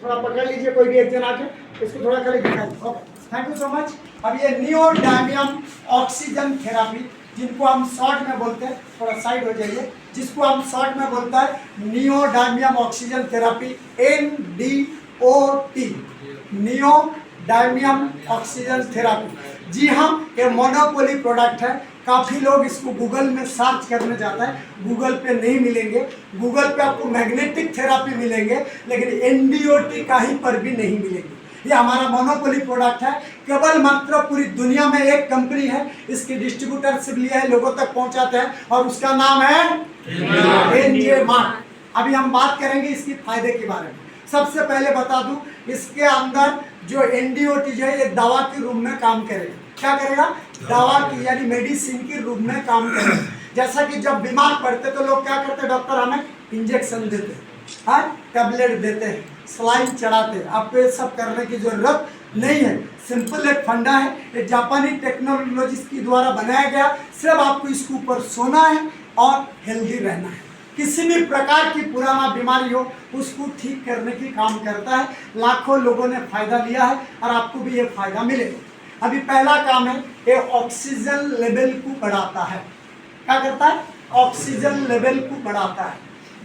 थोड़ा पकड़ लीजिए, कोई भी एक जन आके इसको थोड़ा खाली दिखाइए। Okay, thank you so much. अब ये नियोडायमियम ऑक्सीजन थेरापी, जिनको हम शॉर्ट में बोलते हैं, थोड़ा साइड हो जाइए, जिसको हम शॉर्ट में बोलता है neodymium oxygen therapy, NDOT, neodymium oxygen therapy. जी हाँ, ये मोनोपोली प्रोडक्ट है। काफ़ी लोग इसको गूगल में सर्च करने जाता है, गूगल पे नहीं मिलेंगे। गूगल पे आपको मैग्नेटिक थेरापी मिलेंगे, लेकिन NDOT कहीं पर भी नहीं मिलेंगे। ये हमारा मोनोपोली प्रोडक्ट है, केवल मात्र पूरी दुनिया में एक कंपनी है इसकी डिस्ट्रीब्यूटरशिप लिया है, लोगों तक पहुंचाते हैं, और उसका नाम है NJ मार्ट। अभी हम बात करेंगे इसकी फायदे के बारे में। सबसे पहले बता दूं, इसके अंदर जो NDOT जो है ये दवा के रूप में काम करेगा। क्या करेगा? दवा की, यानी मेडिसिन के रूप में काम करेगा। जैसा कि जब बीमार पड़ते तो लोग क्या करते हैं, डॉक्टर हमें इंजेक्शन देते हैं, टैबलेट देते हैं, सलाइन चढ़ाते हैं। आपको ये सब करने की जरूरत नहीं है। सिंपल एक फंडा है, ये जापानी टेक्नोलॉजी के द्वारा बनाया गया। सिर्फ आपको इसके ऊपर सोना है और हेल्दी रहना है। किसी भी प्रकार की पुराना बीमारी हो उसको ठीक करने की काम करता है। लाखों लोगों ने फायदा लिया है और आपको भी ये फायदा मिलेगा। अभी पहला काम है, ये ऑक्सीजन लेवल को बढ़ाता है। क्या करता है? ऑक्सीजन लेवल को बढ़ाता है,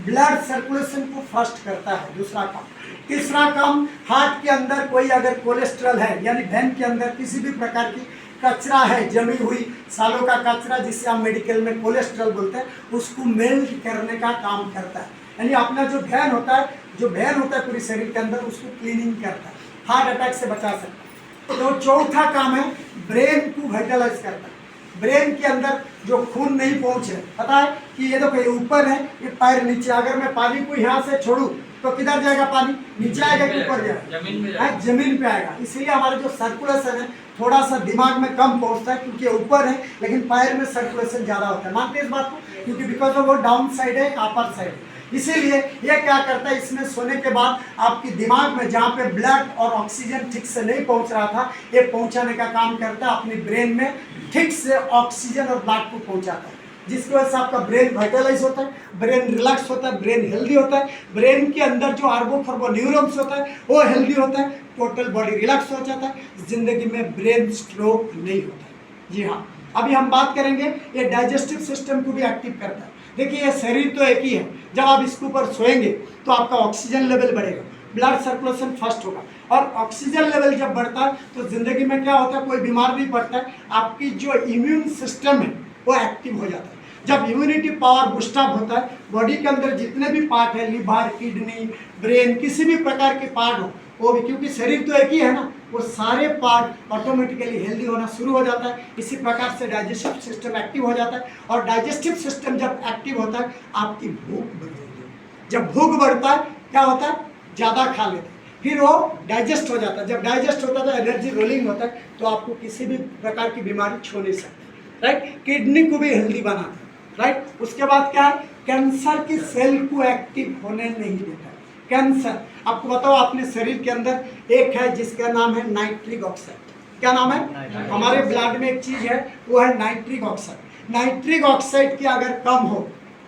ब्लड सर्कुलेशन को फास्ट करता है। दूसरा काम। तीसरा काम, हार्ट के अंदर कोई अगर कोलेस्ट्रॉल है, यानी वेन के अंदर किसी भी प्रकार की कचरा है, जमी हुई सालों का कचरा, जिसे हम मेडिकल में कोलेस्ट्रॉल बोलते हैं, उसको मेल्ट करने का काम करता है। यानी अपना जो वेन होता है पूरे शरीर के अंदर, उसको क्लीनिंग करता है, हार्ट अटैक से बचा सकता है। तो चौथा काम है, ब्रेन को वाइटलाइज करता है। ब्रेन के अंदर जो खून नहीं पहुंचे, पता है कि ये देखो, ये ऊपर है, ये पैर नीचे। अगर मैं पानी को यहाँ से छोड़ूं तो किधर जाएगा? पानी नीचे आएगा कि ऊपर जाएगा? जमीन पे आएगा। इसलिए हमारा जो सर्कुलेशन है थोड़ा सा दिमाग में कम पहुंचता है, क्योंकि ऊपर है, लेकिन पैर में सर्कुलेशन ज्यादा होता है। मानते हैं इस बात को? क्योंकि बिकॉज ऑफ वो डाउन साइड है, अपर साइड है। इसीलिए ये क्या करता है, इसमें सोने के बाद आपकी दिमाग में जहाँ पे ब्लड और ऑक्सीजन ठीक से नहीं पहुंच रहा था, ये पहुंचाने का काम करता है। अपनी ब्रेन में ठीक से ऑक्सीजन और ब्लड को पहुंचाता है, जिसकी वजह से आपका ब्रेन वाइटलाइज होता है, ब्रेन रिलैक्स होता है, ब्रेन हेल्दी होता है। ब्रेन के अंदर जो अरबों खरबों न्यूरॉन्स होता है वो हेल्दी होता है, टोटल बॉडी रिलैक्स हो जाता है, जिंदगी में ब्रेन स्ट्रोक नहीं होता है। जी हाँ, अभी हम बात करेंगे, ये डाइजेस्टिव सिस्टम को भी एक्टिव करता है। देखिए, ये शरीर तो एक ही है, जब आप इसके ऊपर सोएंगे तो आपका ऑक्सीजन लेवल बढ़ेगा, ब्लड सर्कुलेशन फास्ट होगा, और ऑक्सीजन लेवल जब बढ़ता है तो जिंदगी में क्या होता है, कोई बीमार नहीं पड़ता है। आपकी जो इम्यून सिस्टम है वो एक्टिव हो जाता है। जब इम्यूनिटी पावर बूस्टअप होता है, बॉडी के अंदर जितने भी पार्ट है, लिवर, किडनी, ब्रेन, किसी भी प्रकार के पार्ट हो वो भी, क्योंकि शरीर तो एक ही है ना, वो सारे पार्ट ऑटोमेटिकली हेल्दी होना शुरू हो जाता है। इसी प्रकार से डाइजेस्टिव सिस्टम एक्टिव हो जाता है, और डाइजेस्टिव सिस्टम जब एक्टिव होता है आपकी भूख बढ़ेगी। जब भूख बढ़ता है क्या होता है, ज़्यादा खा लेते हैं, फिर वो डाइजेस्ट हो जाता है। जब डाइजेस्ट होता है तो एनर्जी रोलिंग होता है, तो आपको किसी भी प्रकार की बीमारी छू नहीं सकती। राइट, किडनी को भी हेल्दी बनाता है। राइट, उसके बाद क्या है, कैंसर की सेल को एक्टिव होने नहीं देता है। कैंसर, आपको बताओ, अपने शरीर के अंदर एक है जिसका नाम है नाइट्रिक ऑक्साइड। क्या नाम है? हमारे ब्लड में एक चीज है, वो है नाइट्रिक ऑक्साइड। नाइट्रिक ऑक्साइड की अगर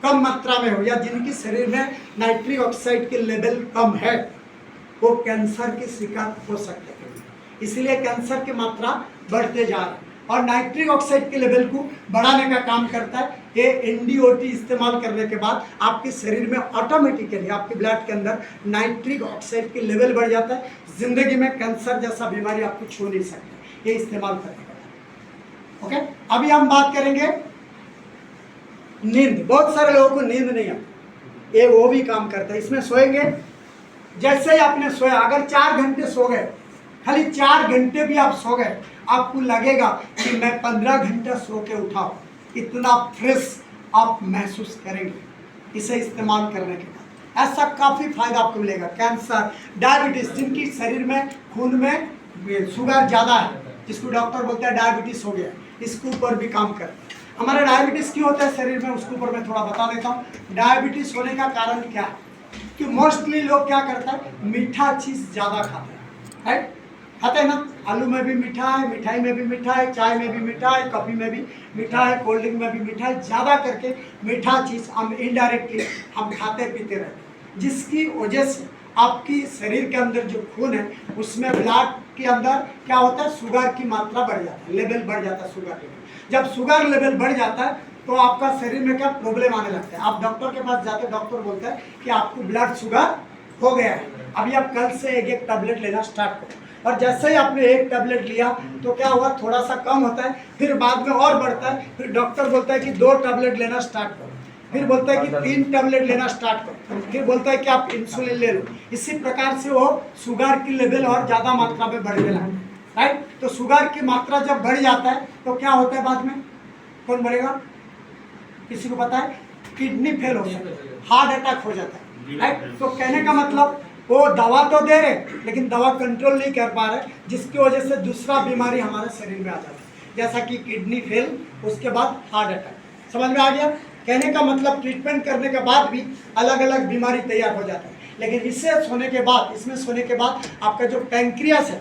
कम मात्रा में हो, या जिनकी शरीर में नाइट्रिक ऑक्साइड के लेवल कम है, वो कैंसर के शिकार हो सकते हैं। इसलिए कैंसर की मात्रा बढ़ते जा रही है, और नाइट्रिक ऑक्साइड के लेवल को बढ़ाने का काम करता है। ये NDOT इस्तेमाल करने के बाद आपके शरीर में ऑटोमेटिकली आपके ब्लड के अंदर नाइट्रिक ऑक्साइड के लेवल बढ़ जाता है। जिंदगी में कैंसर जैसा बीमारी आपको छू नहीं सकती, ये इस्तेमाल करने के बाद। ओके, अभी हम बात करेंगे नींद। बहुत सारे लोगों को नींद नहीं आती, ये वो भी काम करता है। इसमें सोएंगे, जैसे ही आपने सोया, अगर 4 घंटे सो गए, खाली 4 घंटे भी आप सो गए, आपको लगेगा कि मैं 15 घंटे सो के उठा हूँ। इतना फ्रेश आप महसूस करेंगे इसे इस्तेमाल करने के बाद। ऐसा काफ़ी फायदा आपको मिलेगा। कैंसर, डायबिटीज, जिनकी शरीर में खून में शुगर ज़्यादा है, जिसको डॉक्टर बोलते हैं डायबिटीज हो गया, इसके ऊपर भी काम करता है। हमारा डायबिटीज क्यों होता है शरीर में, उसके ऊपर मैं थोड़ा बता देता हूँ। डायबिटीज होने का कारण क्या है कि मोस्टली लोग क्या करता है, मीठा चीज़ ज़्यादा खाते हैं। राइट, खाते हैं ना, आलू में भी मीठा है, मिठाई में भी मीठा है, चाय में भी मीठा है, कॉफ़ी में भी मीठा है, कोल्ड ड्रिंक में भी मीठा है। ज़्यादा करके मीठा चीज़ हम इनडायरेक्टली हम खाते पीते रहते हैं, जिसकी वजह से आपकी शरीर के अंदर जो खून है उसमें ब्लड के अंदर क्या होता है, शुगर की मात्रा बढ़ जाता है, लेवल बढ़ जाता है शुगर लेवल। जब शुगर लेवल बढ़ जाता है तो आपका शरीर में क्या प्रॉब्लम आने लगता है। आप डॉक्टर के पास जाते हैं, डॉक्टर बोलता है कि आपको ब्लड शुगर हो गया है, अभी आप कल से एक एक टैबलेट लेना स्टार्ट करो। और जैसे ही आपने एक टैबलेट लिया तो क्या हुआ, थोड़ा सा कम होता है, फिर बाद में और बढ़ता है, फिर डॉक्टर बोलता है कि 2 टैबलेट लेना स्टार्ट करो, फिर बोलता है कि 3 टैबलेट लेना स्टार्ट करो, फिर बोलता है कि आप इंसुलिन ले लो। इसी प्रकार से वो शुगर की लेवल और ज़्यादा मात्रा में बढ़ने लगता है, राइट। तो शुगर की मात्रा जब बढ़ जाता है तो क्या होता है बाद में, कौन बोलेगा, किसी को पता है, किडनी फेल हो जाता है, हार्ट अटैक हो जाता है, राइट। तो कहने का मतलब वो दवा तो दे रहे लेकिन दवा कंट्रोल नहीं कर पा रहे, जिसकी वजह से दूसरा बीमारी हमारे शरीर में आ जाती है, जैसा कि किडनी फेल, उसके बाद हार्ट अटैक। समझ में आ गया। कहने का मतलब ट्रीटमेंट करने के बाद भी अलग अलग बीमारी तैयार हो जाता है, लेकिन इससे सोने के बाद, इसमें सोने के बाद आपका जो पैंक्रियास है,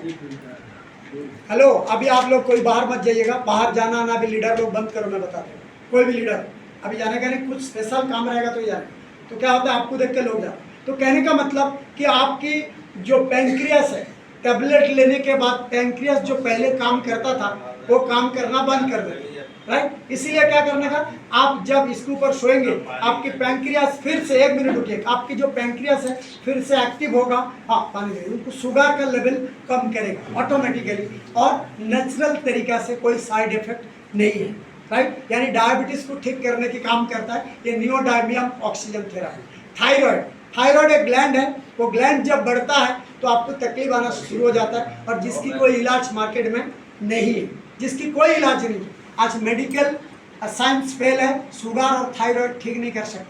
हेलो, अभी आप लोग कोई बाहर मत जाइएगा, बाहर जाना आना भी लीडर लोग बंद करो, मैं बता दूँ, कोई भी लीडर अभी जाने का नहीं, कुछ स्पेशल काम रहेगा तो जाने। तो क्या होता है, आपको देख के लोग जाते। तो कहने का मतलब कि आपकी जो पैंक्रियास है, टैबलेट लेने के बाद पैंक्रियास जो पहले काम करता था वो काम करना बंद कर देगा, राइट। इसीलिए क्या करने का, आप जब इसके ऊपर सोएंगे आपकी पैंक्रियास फिर से, 1 मिनट रुकिए, आपकी जो पैंक्रियास है फिर से एक्टिव होगा, हाँ पानी दे, उनको शुगर का लेवल कम करेगा ऑटोमेटिकली, और नेचुरल तरीका से, कोई साइड इफेक्ट नहीं है, राइट। यानी डायबिटीज को ठीक करने की काम करता है ये नियोडार्मियम ऑक्सीजन थेरेपी। थायराइड, थायराइड एक ग्लैंड है, वो ग्लैंड जब बढ़ता है तो आपको तकलीफ आना शुरू हो जाता है, और जिसकी कोई इलाज मार्केट में नहीं है, जिसकी कोई इलाज नहीं है। आज मेडिकल साइंस फेल है, शुगर और थायराइड ठीक नहीं कर सकता।